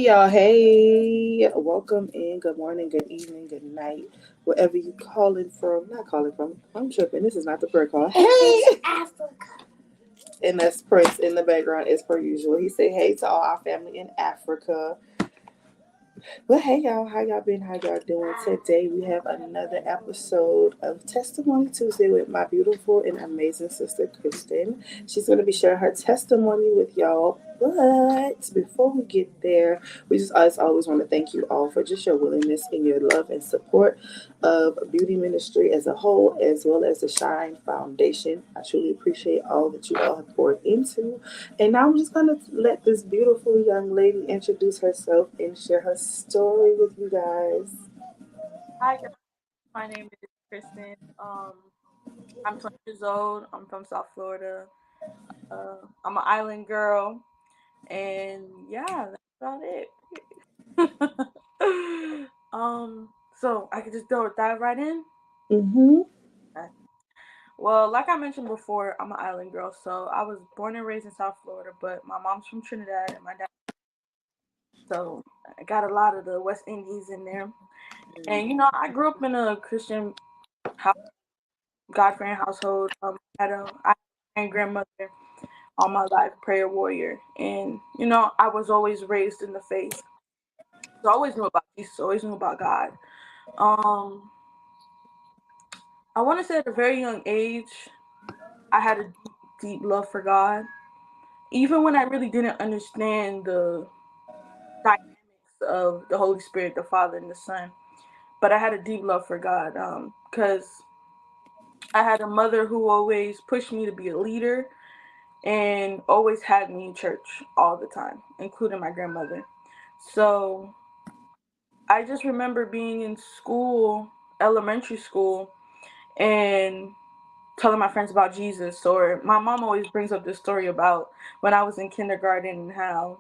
y'all. Hey, welcome in. Good morning, good evening, good night, wherever you calling from. Not calling from. I'm tripping. This is not the prayer call. Hey, and that's Prince in the background as per usual. He said, "Hey to all our family in Africa." Well, hey y'all, how y'all been? How y'all doing today? We have another episode of Testimony Tuesday with my beautiful and amazing sister Kristen. She's going to be sharing her testimony with y'all. But before we get there, we just as always want to thank you all for just your willingness and your love and support of beauty ministry as a whole, as well as the Shine Foundation. I truly appreciate all that you all have poured into. And now I'm just going to let this beautiful young lady introduce herself and share her story with you guys. Hi guys, my name is Kristen. I'm 20 years old. I'm from South Florida. I'm an island girl, and yeah, that's about it. so I could just go dive right in. Mm-hmm. Okay. Well, like I mentioned before, I'm an island girl. So I was born and raised in South Florida, but my mom's from Trinidad and my dad. So I got a lot of the West Indies in there. And I grew up in a Christian house, God fearing household. I had a grandmother all my life, prayer warrior, and I was always raised in the faith. So I always knew about Jesus, always knew about God. Um, I want to say at a very young age, I had a deep, deep love for God, even when I really didn't understand the dynamics of the Holy Spirit, the Father and the Son. But I had a deep love for God, because I had a mother who always pushed me to be a leader and always had me in church all the time, including my grandmother. So I just remember being in school, elementary school, and telling my friends about Jesus. Or my mom always brings up this story about when I was in kindergarten and how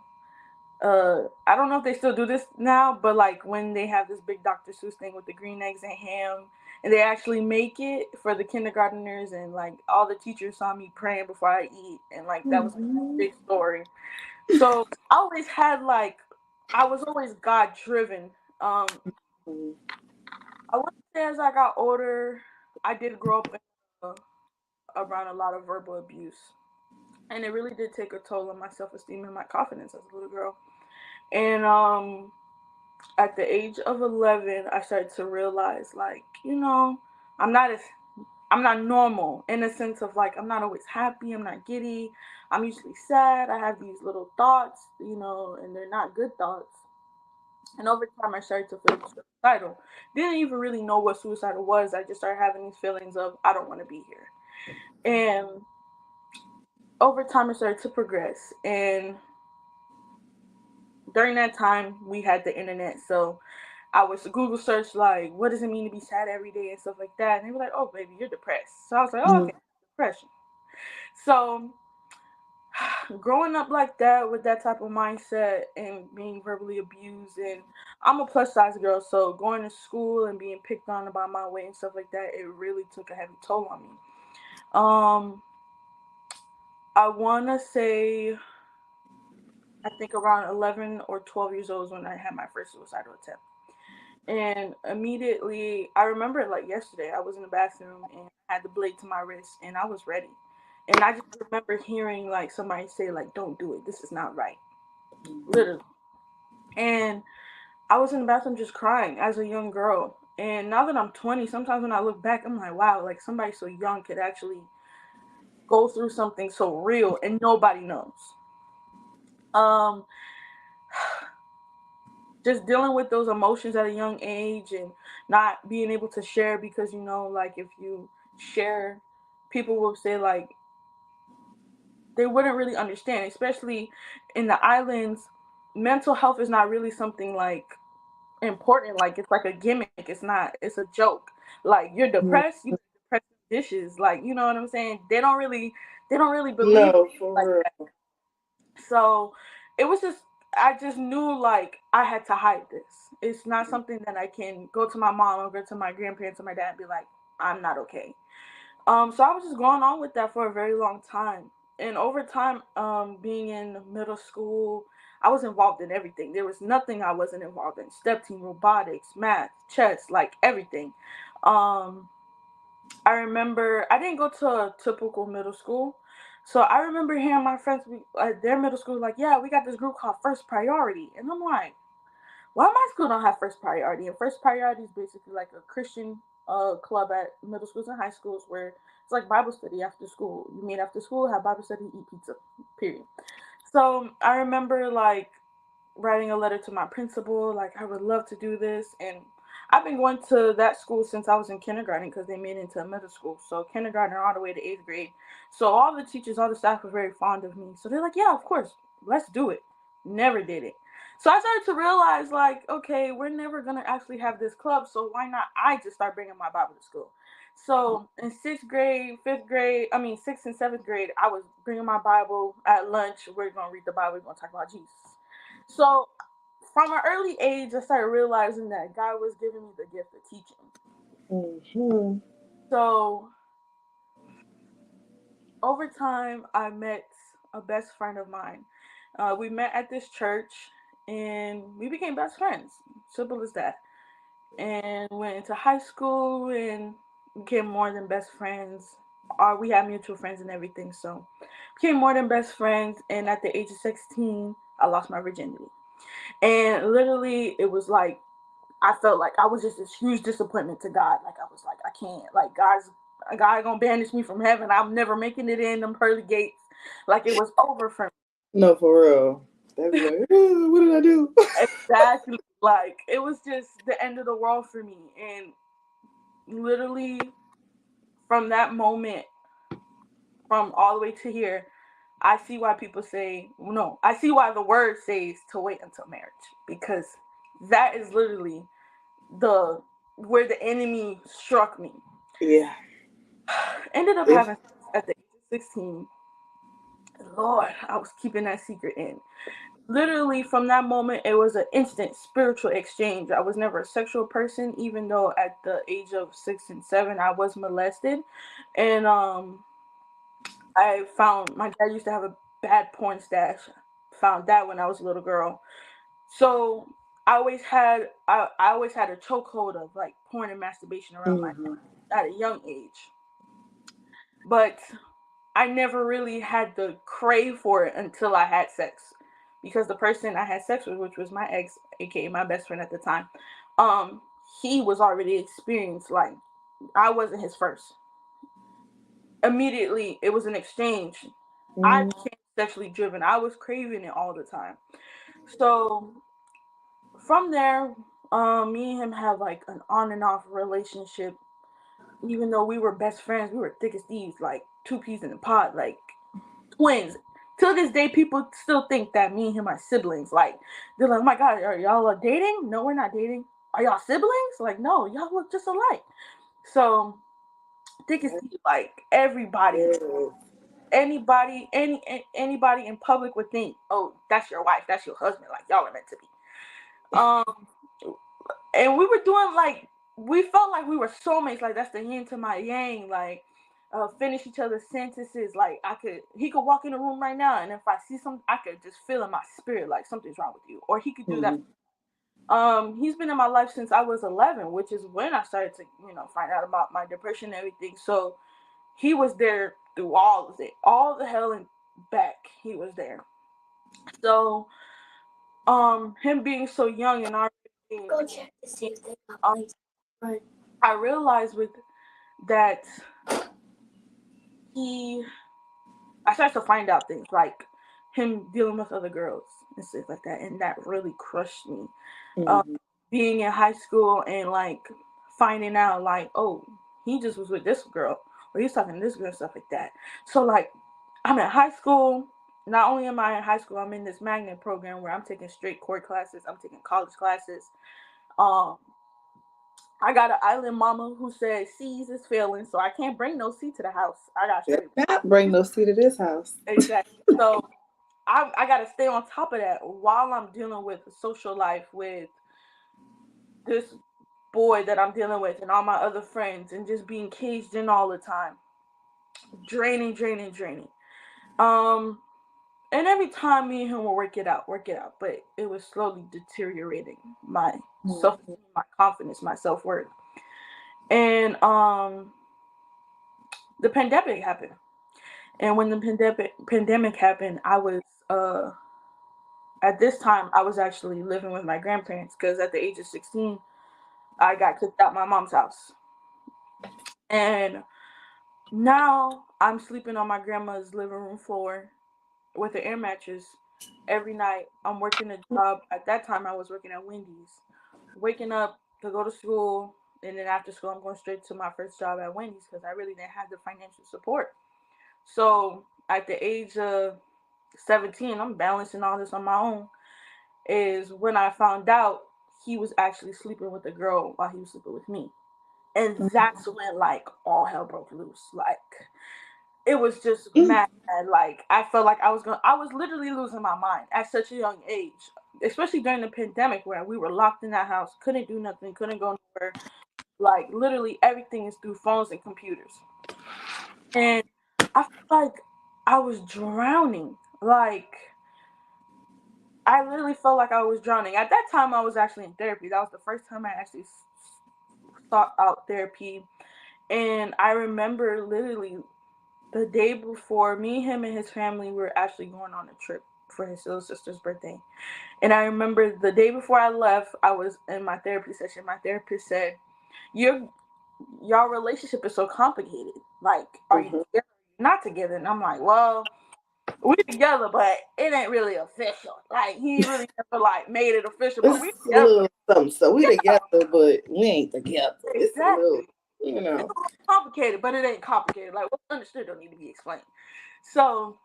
I don't know if they still do this now, but like when they have this big Dr. Seuss thing with the green eggs and ham, and they actually make it for the kindergarteners, and like all the teachers saw me praying before I eat, and like that was like a Mm-hmm. big story. So I always had like I was always God driven. I would say as I got older, I did grow up around a lot of verbal abuse, and it really did take a toll on my self esteem and my confidence as a little girl. And at the age of 11, I started to realize, like, I'm not as I'm not normal in the sense of like I'm not always happy. I'm not giddy. I'm usually sad. I have these little thoughts, and they're not good thoughts. And over time, I started to feel suicidal. Didn't even really know what suicidal was. I just started having these feelings of I don't want to be here. And over time, it started to progress. And during that time, we had the internet, so I was Google search like, what does it mean to be sad every day and stuff like that. And they were like, oh, baby, you're depressed. So I was like, oh, okay, depression. So growing up like that with that type of mindset and being verbally abused, and I'm a plus size girl, so going to school and being picked on about my weight and stuff like that, it really took a heavy toll on me. Um, I want to say I think around 11 or 12 years old is when I had my first suicidal attempt. And immediately, I remember it like yesterday. I was in the bathroom and I had the blade to my wrist, and I was ready. And I just remember hearing like somebody say like, "Don't do it. This is not right." Literally. And I was in the bathroom just crying as a young girl. And now that I'm 20, sometimes when I look back, I'm like, wow, like somebody so young could actually go through something so real and nobody knows. Um, just dealing with those emotions at a young age and not being able to share because like if you share, people will say like they wouldn't really understand, especially in the islands. Mental health is not really something like important. Like it's like a gimmick. It's not. It's a joke. Like you're depressed. You depressed dishes. Like you know what I'm saying. They don't really believe No, like for that. So it was just I just knew like I had to hide this. It's not something that I can go to my mom or go to my grandparents or my dad and be like, I'm not okay. So I was just going on with that for a very long time. And over time, being in middle school, I was involved in everything. There was nothing I wasn't involved in. Step team, robotics, math, chess, like everything. Um, I remember I didn't go to a typical middle school. So I remember hearing my friends at their middle school like, yeah, we got this group called First Priority. And I'm like, why my school don't have First Priority? And First Priority is basically like a Christian club at middle schools and high schools where it's like Bible study after school. You meet after school, have Bible study, eat pizza, period. So I remember like writing a letter to my principal, like I would love to do this. And I've been going to that school since I was in kindergarten because they made it into a middle school. So kindergarten all the way to eighth grade. So all the teachers, all the staff were very fond of me. So they're like, yeah, of course, let's do it. Never did it. So I started to realize like, okay, we're never going to actually have this club. So why not I just start bringing my Bible to school? So in sixth grade, sixth and seventh grade, I was bringing my Bible at lunch. We're going to read the Bible. We're going to talk about Jesus. So from an early age, I started realizing that God was giving me the gift of teaching. Mm-hmm. So over time, I met a best friend of mine. We met at this church and we became best friends. Simple as that. And went into high school and became more than best friends. We had mutual friends and everything. So became more than best friends. And at the age of 16, I lost my virginity. And literally, it was like, I felt like I was just this huge disappointment to God. Like, I was like, I can't, like, God gonna banish me from heaven. I'm never making it in them pearly gates. Like, it was over for me. No, for real. That'd be like, oh, what did I do? Exactly. Like, it was just the end of the world for me. And literally, from that moment, from all the way to here, I see why people say, no, I see why the word says to wait until marriage. Because that is literally the where the enemy struck me. Yeah. Ended up having sex at the age of 16. Lord, I was keeping that secret in. Literally, from that moment, it was an instant spiritual exchange. I was never a sexual person, even though at the age of 6 and 7, I was molested. And I found my dad used to have a bad porn stash. Found that when I was a little girl. So I always had a chokehold of like porn and masturbation around my Mm-hmm. at a young age. But I never really had the crave for it until I had sex. Because the person I had sex with, which was my ex, aka my best friend at the time, um, he was already experienced. Like, I wasn't his first. Immediately, it was an exchange. I Mm-hmm. became sexually driven. I was craving it all the time. So from there, me and him have like an on and off relationship. Even though we were best friends, we were thick as thieves, like two peas in a pod, like twins. Till this day, people still think that me and him are siblings. Like, they're like, "Oh my god, are y'all dating?" No, we're not dating. Are y'all siblings? Like, no, y'all look just alike. So thick as thieves, like everybody, anybody in public would think, "Oh, that's your wife, that's your husband." Like, y'all are meant to be. Um, and we were doing like we felt like we were soulmates. Like, that's the yin to my yang. Like, finish each other's sentences. Like, he could walk in the room right now, and if I see something, I could just feel in my spirit like something's wrong with you. Or he could do that. Mm-hmm. He's been in my life since I was 11, which is when I started to find out about my depression and everything. So he was there through all of it, all the hell and back. He was there. So him being so young and already go check to see if they got I realized with that he I started to find out things like him dealing with other girls and stuff like that, and that really crushed me. Mm-hmm. Being in high school and like finding out like, oh, he just was with this girl, or he's talking to this girl and stuff like that. So like, I'm in high school. Not only am I in high school, I'm in this magnet program where I'm taking straight core classes. I'm taking college classes. Um, I got an island mama who said C's is failing, so I can't bring no C to the house. I got Did straight. not bring no seat to this house. Exactly. So I got to stay on top of that while I'm dealing with social life with this boy that I'm dealing with and all my other friends and just being caged in all the time. Draining, draining, draining. Um, And every time me and him would work it out, but it was slowly deteriorating my self, my confidence, my self worth. And the pandemic happened. And when the pandemic happened, I was at this time I was actually living with my grandparents because at the age of 16, I got kicked out my mom's house. And now I'm sleeping on my grandma's living room floor with an air mattress every night. I'm working a job. At that time, I was working at Wendy's, waking up to go to school, and then after school, I'm going straight to my first job at Wendy's because I really didn't have the financial support. So at the age of 17, I'm balancing all this on my own. Is when I found out he was actually sleeping with a girl while he was sleeping with me. And that's when like all hell broke loose. Like it was just mad. Like I felt like I was literally losing my mind at such a young age, especially during the pandemic where we were locked in that house, couldn't do nothing, couldn't go nowhere. Like literally everything is through phones and computers. And I felt like I was drowning. Like I literally felt like I was drowning. At that time, I was actually in therapy. That was the first time I actually sought out therapy. And I remember literally the day before, me, him, and his family were actually going on a trip for his little sister's birthday. And I remember the day before I left, I was in my therapy session. My therapist said, "Your y'all relationship is so complicated. Like, are you together? Not together?" And I'm like, "Well, we together, but it ain't really official. Like, he really never like made it official, but we It's a together." little something. So we together, but we ain't together. It's a little, Exactly. you It's a know. little complicated, but it ain't complicated. Like, what's understood don't need to be explained. So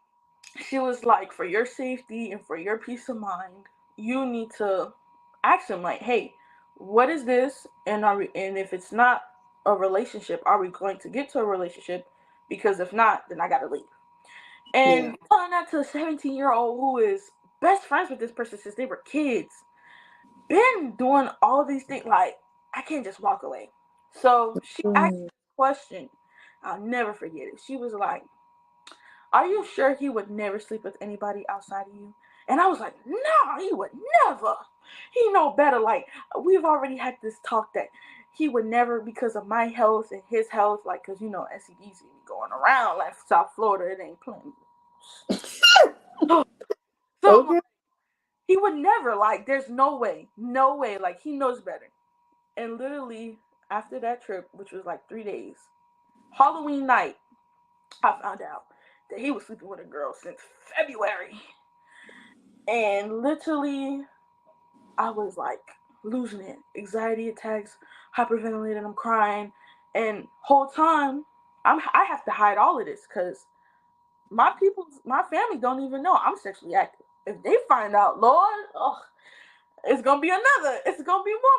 she was like, for your safety and for your peace of mind, you need to ask him like, hey, what is this? And if it's not a relationship, are we going to get to a relationship? Because if not, then I gotta leave. Yeah. And telling that to a 17-year-old who is best friends with this person since they were kids, been doing all these things, like, I can't just walk away. So she asked Mm. me a question. I'll never forget it. She was like, are you sure he would never sleep with anybody outside of you? And I was like, no, he would never. He know better. Like, we've already had this talk that he would never, because of my health and his health, like, because, STDs be going around, like, South Florida, it ain't playing. So, Okay. he would never, like, there's no way, no way. Like, he knows better. And literally, after that trip, which was like 3 days, Halloween night, I found out that he was sleeping with a girl since February. And literally, I was like losing it. Anxiety attacks, hyperventilating, I'm crying. And whole time, I have to hide all of this because my family don't even know I'm sexually active. If they find out, Lord, oh, it's gonna be more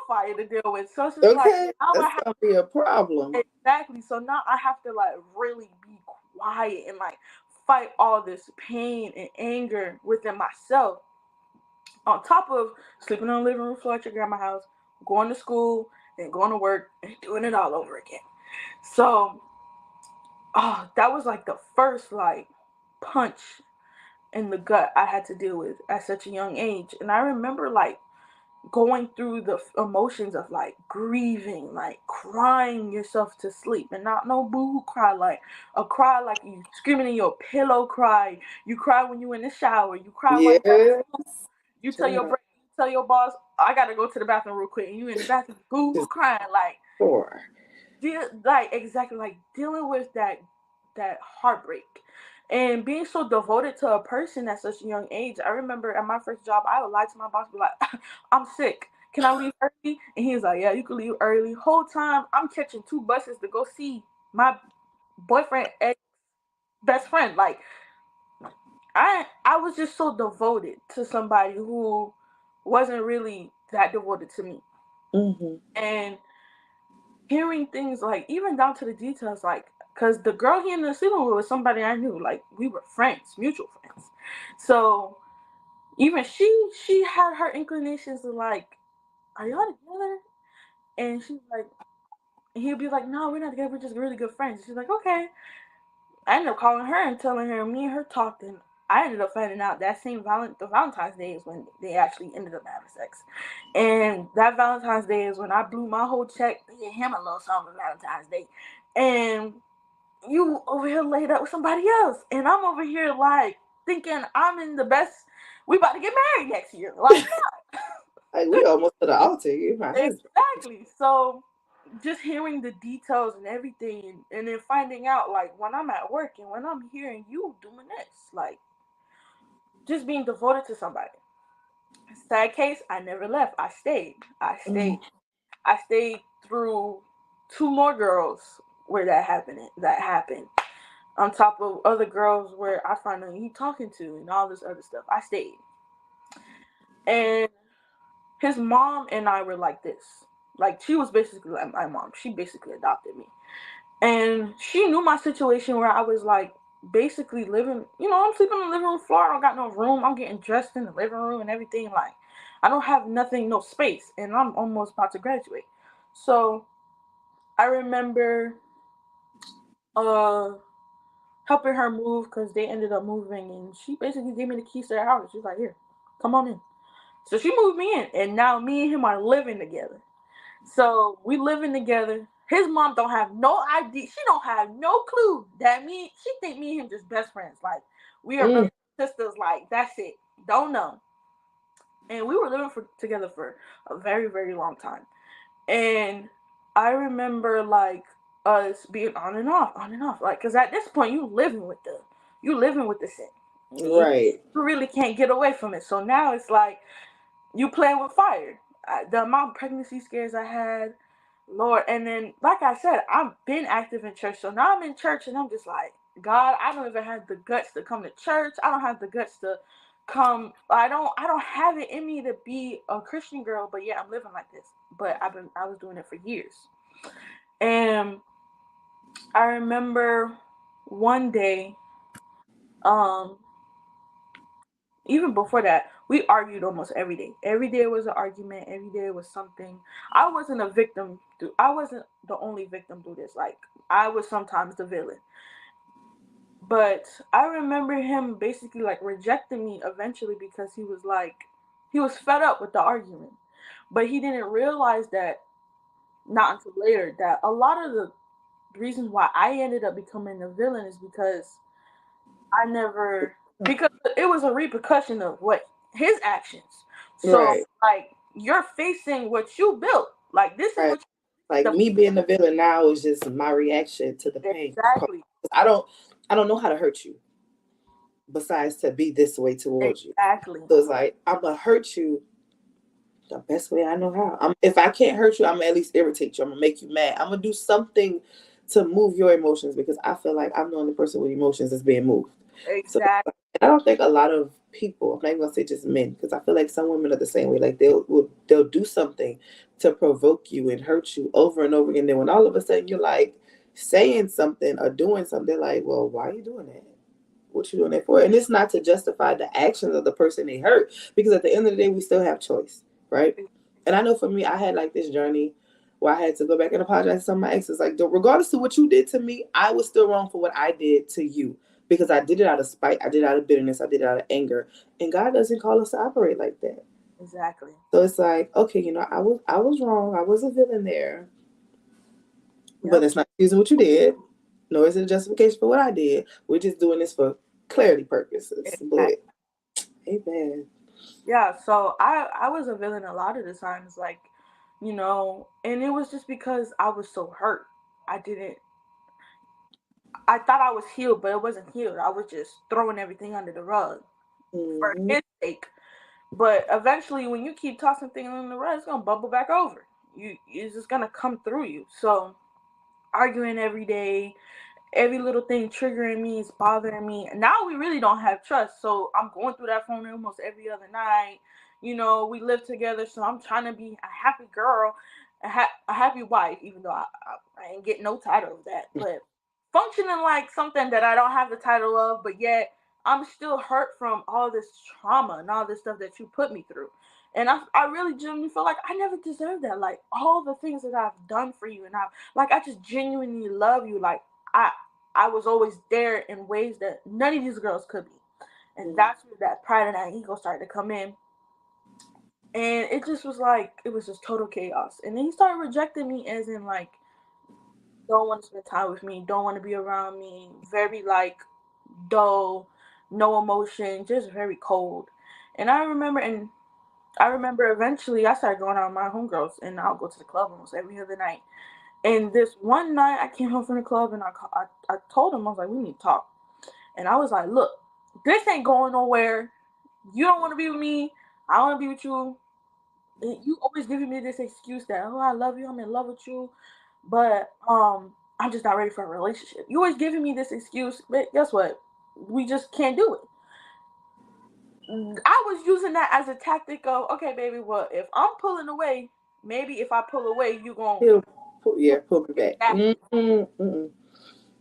fire to deal with. So it's just like Okay. now I That's have gonna be a problem. exactly. So now I have to like really be quiet and like fight all this pain and anger within myself. On top of sleeping on the living room floor at your grandma's house, going to school, and going to work, and doing it all over again. So, that was like the first like punch in the gut I had to deal with at such a young age. And I remember like going through the emotions of like grieving, like crying yourself to sleep, and not no boo cry, like a cry like you screaming in your pillow cry. You cry when you in the shower. You cry while you at Yeah. school. You tell your break. You tell your boss, I gotta go to the bathroom real quick, and you in the bathroom boo hoo Just crying like sure. like exactly like dealing with that heartbreak and being so devoted to a person at such a young age. I remember at my first job, I would lie to my boss, be like, I'm sick. Can I leave early? And he was like, yeah, you can leave early. Whole time I'm catching 2 buses to go see my boyfriend ex best friend. Like I was just so devoted to somebody who wasn't really that devoted to me. Mm-hmm. And hearing things like even down to the details, like because the girl he ended up sleeping with was somebody I knew, like we were friends, mutual friends. So even she had her inclinations to like, are y'all together? And she's like, and he'd be like, no, we're not together, we're just really good friends. She's like, okay. I ended up calling her and telling her me and her talked, and I ended up finding out that same the Valentine's Day is when they actually ended up having sex. And that Valentine's Day is when I blew my whole check to get him a little something for Valentine's Day. And you over here laid up with somebody else. And I'm over here like thinking I'm in the best, we about to get married next year. Like, Like we almost to the altar. You're my husband. exactly. So just hearing the details and everything, and then finding out like when I'm at work and when I'm hearing you doing this, like just being devoted to somebody. Sad case, I never left. I stayed. I stayed through two more girls where that happened. That happened. On top of other girls where I find out he talking to and all this other stuff. I stayed. And his mom and I were like this. Like she was basically like my mom. She basically adopted me. And she knew my situation where I was like basically living, I'm sleeping on the living room floor. I don't got no room. I'm getting dressed in the living room and everything. Like, I don't have nothing, no space. And I'm almost about to graduate. So I remember helping her move because they ended up moving. And she basically gave me the keys to their house. She's like, here, come on in. So she moved me in. And now me and him are living together. So we living together. His mom don't have no idea. She don't have no clue that she think me and him just best friends. Like we are sisters. Like that's it. Don't know. And we were living together for a very, very long time. And I remember like us being on and off. Like, cause at this point you living with the sin. Right. You really can't get away from it. So now it's like you playing with fire. The amount of pregnancy scares I had, Lord. And then, like I said, I've been active in church. So now I'm in church and I'm just like, God, I don't even have the guts to come to church. I don't have the guts to come. I don't have it in me to be a Christian girl, but yeah, I'm living like this. But I was doing it for years. And I remember one day, even before that, we argued almost every day. Every day was an argument. Every day was something. I wasn't a victim. I wasn't the only victim through this. Like, I was sometimes the villain. But I remember him basically like rejecting me eventually because he was fed up with the argument. But he didn't realize that, not until later, that a lot of the reasons why I ended up becoming a villain is because because it was a repercussion of what his actions. So Right. like you're facing what you built. Like this is what like me being the villain now is just my reaction to the pain. exactly. I don't know how to hurt you besides to be this way towards you. Exactly. So it's like I'm gonna hurt you the best way I know how. If I can't hurt you, I'm gonna at least irritate you. I'm gonna make you mad. I'm gonna do something to move your emotions because I feel like I'm the only person with emotions that's being moved. Exactly. So I don't think a lot of people, I'm not even gonna say just men, because I feel like some women are the same way. Like they'll do something to provoke you and hurt you over and over again. Then when all of a sudden you're like saying something or doing something, like, well, why are you doing that? What you doing that for? And it's not to justify the actions of the person they hurt, because at the end of the day, we still have choice, right? And I know for me, I had like this journey where I had to go back and apologize to some of my exes. Like, regardless of what you did to me, I was still wrong for what I did to you, because I did it out of spite, I did it out of bitterness, I did it out of anger, and God doesn't call us to operate like that. Exactly. So it's like, okay, I was wrong. I was a villain there, but it's not excusing what you did, nor is it a justification for what I did. We're just doing this for clarity purposes. Exactly. But amen. Yeah, so I was a villain a lot of the times, like, and it was just because I was so hurt. I thought I was healed, but it wasn't healed. I was just throwing everything under the rug for his sake. But eventually, when you keep tossing things under the rug, it's gonna bubble back over. It's just gonna come through you. So arguing every day, every little thing triggering me is bothering me. Now we really don't have trust. So I'm going through that phone almost every other night. We live together, so I'm trying to be a happy girl, a happy wife, even though I ain't getting no title of that. But functioning like something that I don't have the title of, but yet I'm still hurt from all this trauma and all this stuff that you put me through. And I really genuinely feel like I never deserved that. Like all the things that I've done for you, and I just genuinely love you. Like I was always there in ways that none of these girls could be. And that's where that pride and that ego started to come in. And it just was like, it was just total chaos. And then he started rejecting me as in like, don't want to spend time with me, don't want to be around me, very like dull, no emotion, just very cold. And I remember eventually I started going out with my homegirls and I'll go to the club almost every other night. And this one night I came home from the club and I told him, I was like, we need to talk. And I was like, look, this ain't going nowhere. You don't want to be with me. I don't want to be with you. You always giving me this excuse that, oh, I love you, I'm in love with you, but I'm just not ready for a relationship. You always giving me this excuse, but guess what? We just can't do it. I was using that as a tactic of, okay, baby, well, if I'm pulling away, maybe if I pull away, you gonna pull me back. Didn't go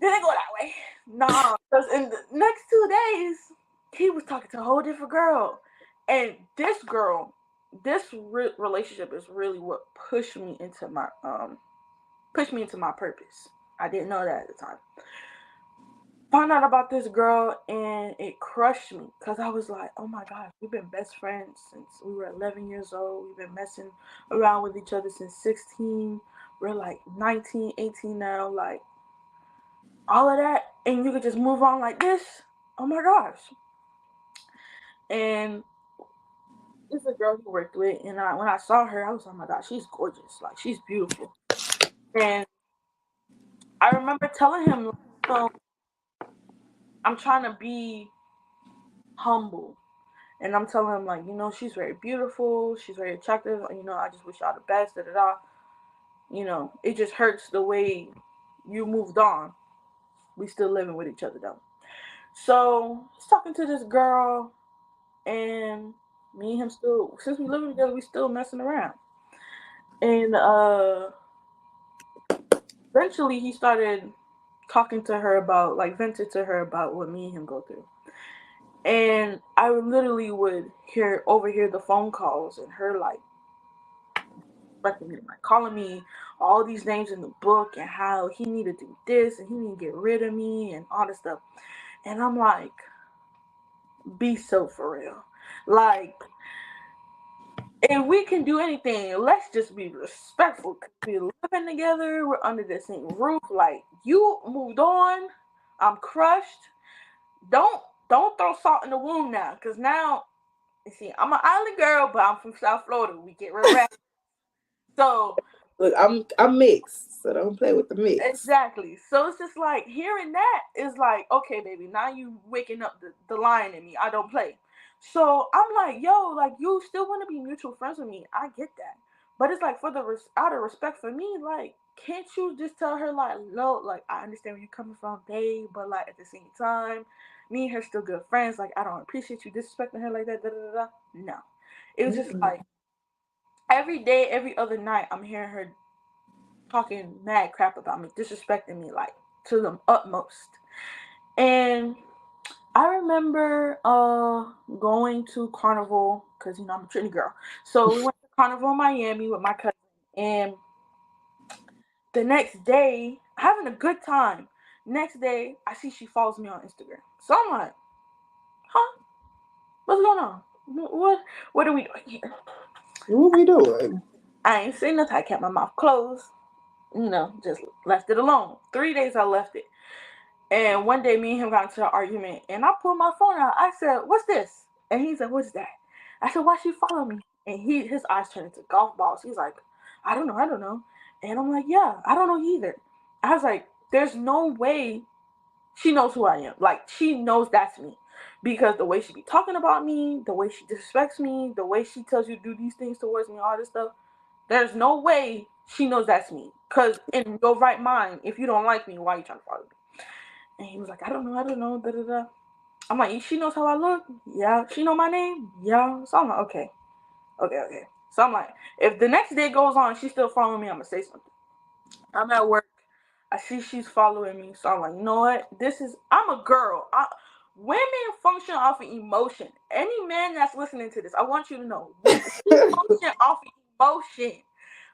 that way. Nah, because in the next 2 days, he was talking to a whole different girl, and this girl, this relationship is really what pushed me into my purpose. I didn't know that at the time. Found out about this girl and it crushed me because I was like, oh my gosh, we've been best friends since we were 11 years old. We've been messing around with each other since 16. We're like 19, 18 now, like all of that, and you could just move on like this. Oh my gosh. And it's a girl who worked with, and when I saw her, I was like, oh my gosh, she's gorgeous. Like, she's beautiful. And I remember telling him, I'm trying to be humble. And I'm telling him, like, she's very beautiful. She's very attractive. I just wish y'all the best, da da da. It just hurts the way you moved on. We still living with each other, though. So, he's talking to this girl, and me and him still, since we living together, we still messing around. And eventually he started talking to her about, like, vented to her about what me and him go through. And I literally would overhear the phone calls and her like calling me all these names in the book and how he needed to do this and he needed to get rid of me and all this stuff. And I'm like, be so for real. Like, if we can do anything, let's just be respectful. We're living together. We're under the same roof. Like, you moved on. I'm crushed. Don't throw salt in the wound now. Because now, you see, I'm an island girl, but I'm from South Florida. We get real rap. So, look, I'm mixed. So don't play with the mix. Exactly. So it's just like, hearing that is like, okay, baby, now you waking up the lion in me. I don't play. So I'm like, yo, like, you still want to be mutual friends with me. I get that. But it's like, out of respect for me, like, can't you just tell her, like, no, like, I understand where you're coming from, babe, but, like, at the same time, me and her still good friends. Like, I don't appreciate you disrespecting her like that, da da da. No. It was just like, every day, every other night, I'm hearing her talking mad crap about me, disrespecting me, like, to the utmost. And I remember going to Carnival, because, I'm a Trinity girl. So we went to Carnival in Miami with my cousin. And the next day, having a good time. Next day, I see she follows me on Instagram. So I'm like, huh? What's going on? What are we doing here? What we doing? I ain't saying nothing. I kept my mouth closed. Just left it alone. 3 days I left it. And one day me and him got into an argument and I pulled my phone out. I said, what's this? And he said, what's that? I said, why she follow me? And his eyes turned into golf balls. He's like, I don't know. And I'm like, yeah, I don't know either. I was like, there's no way she knows who I am. Like, she knows that's me. Because the way she be talking about me, the way she disrespects me, the way she tells you to do these things towards me, all this stuff, there's no way she knows that's me. Because in your right mind, if you don't like me, why are you trying to follow me? And he was like, I don't know, da da da. I'm like, she knows how I look? Yeah. She know my name? Yeah. So I'm like, okay. So I'm like, if the next day goes on, she's still following me, I'm going to say something. I'm at work. I see she's following me. So I'm like, you know what? I'm a girl. Women function off of emotion. Any man that's listening to this, I want you to know, we function off of emotion.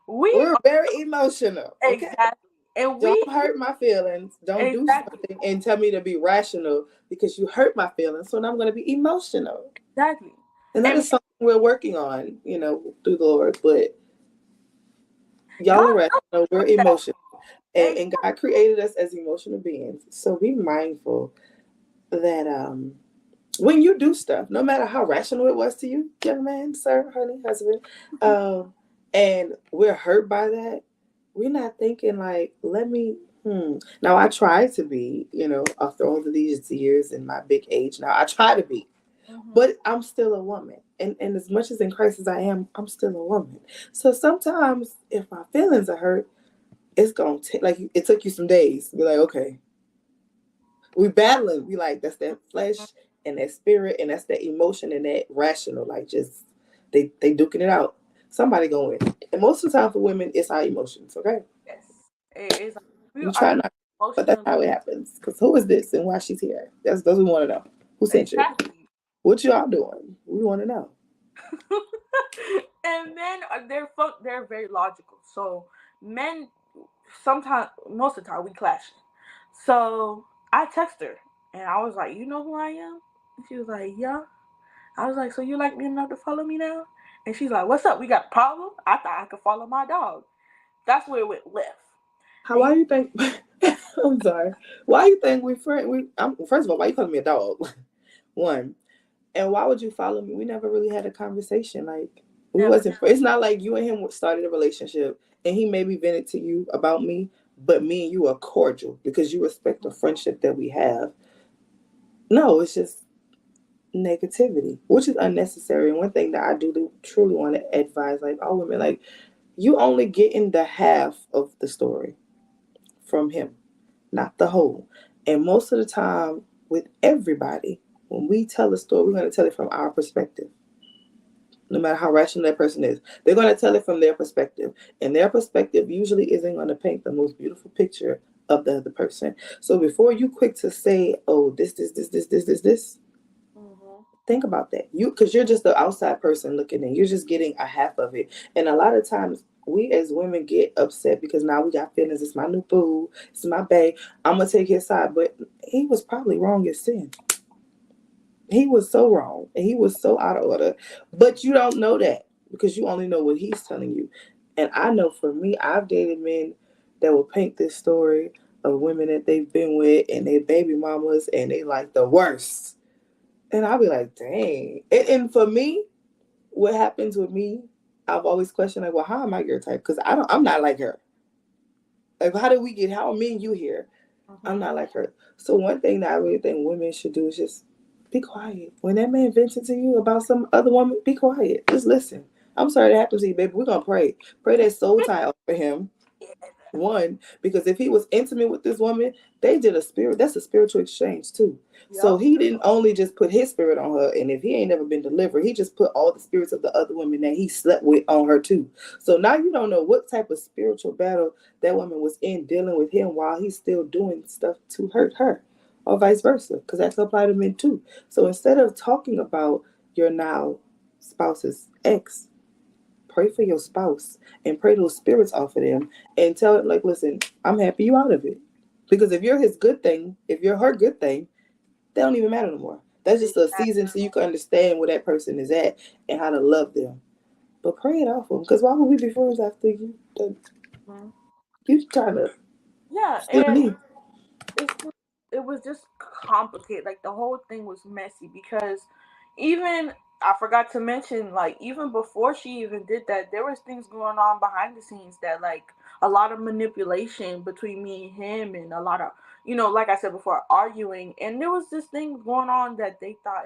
We're very emotional. Okay? Exactly. And Don't hurt my feelings. Don't do something and tell me to be rational because you hurt my feelings. So now I'm going to be emotional. Exactly. And that is something we're working on, through the Lord. But y'all are rational. We're emotional. And God created us as emotional beings. So be mindful that when you do stuff, no matter how rational it was to you, young man, sir, honey, husband, and we're hurt by that, we're not thinking like, let me. Now I try to be, after all of these years in my big age now, I try to be, but I'm still a woman, and as much as in Christ as I am, I'm still a woman. So sometimes if my feelings are hurt, it's gonna take like it took you some days. Be like, okay, we battling. We like that's that flesh and that spirit and that's that emotion and that rational. Like just they duking it out. Somebody going. And most of the time for women, it's our emotions. Okay. Yes, it is. We try not, but that's how it happens. Because who is this and why she's here? That's what we want to know. Who sent you? What y'all doing? We want to know. And men they're very logical. So men sometimes, most of the time, we clash. So I text her and I was like, "You know who I am?" And she was like, "Yeah." I was like, "So you like me enough to follow me now?" And she's like, "What's up? We got a problem?" I thought I could follow my dog. That's where it went left. Why you think? I'm sorry. Why you think we friend? First of all, why you calling me a dog? One, and why would you follow me? We never really had a conversation. Like we wasn't. It's not like you and him started a relationship, and he maybe vented to you about me, but me and you are cordial because you respect the friendship that we have. No, it's just negativity, which is unnecessary. And one thing that I do truly want to advise, like all women, like you only getting the half of the story from him, not the whole. And most of the time, with everybody, when we tell a story, we're going to tell it from our perspective. No matter how rational that person is, they're going to tell it from their perspective. And their perspective usually isn't going to paint the most beautiful picture of the other person. So before you quick to say, oh, this, think about that. Because you're just the outside person looking in. You're just getting a half of it. And a lot of times we as women get upset because now we got feelings. It's my new boo. It's my bae. I'm going to take his side. But he was probably wrong as sin. He was so wrong. And he was so out of order. But you don't know that because you only know what he's telling you. And I know for me, I've dated men that will paint this story of women that they've been with and their baby mamas and they like the worst. And I'll be like, dang. And for me, what happens with me, I've always questioned, like, well, how am I your type? Because I'm not like her. Like, how are me and you here? I'm not like her. So one thing that I really think women should do is just be quiet. When that man vented to you about some other woman, be quiet. Just listen. I'm sorry that happened to you, baby. We're going to pray. Pray that soul tie off for him. One, because if he was intimate with this woman, that's a spiritual exchange too. Yep. So he didn't only just put his spirit on her, and if he ain't never been delivered, he just put all the spirits of the other women that he slept with on her too. So now you don't know what type of spiritual battle that woman was in dealing with him while he's still doing stuff to hurt her, or vice versa, because that's applied to men too. So instead of talking about your now spouse's ex, pray for your spouse and pray those spirits off of them and tell it like, listen, I'm happy you out of it. Because if you're his good thing, if you're her good thing, that don't even matter no more. That's just a season so you can understand where that person is at and how to love them. But pray it off them. Because why would we be friends after you? You trying to steal me. It was just complicated. Like the whole thing was messy because even I forgot to mention, like even before she even did that, there was things going on behind the scenes that like a lot of manipulation between me and him and a lot of, like I said before, arguing. And there was this thing going on that they thought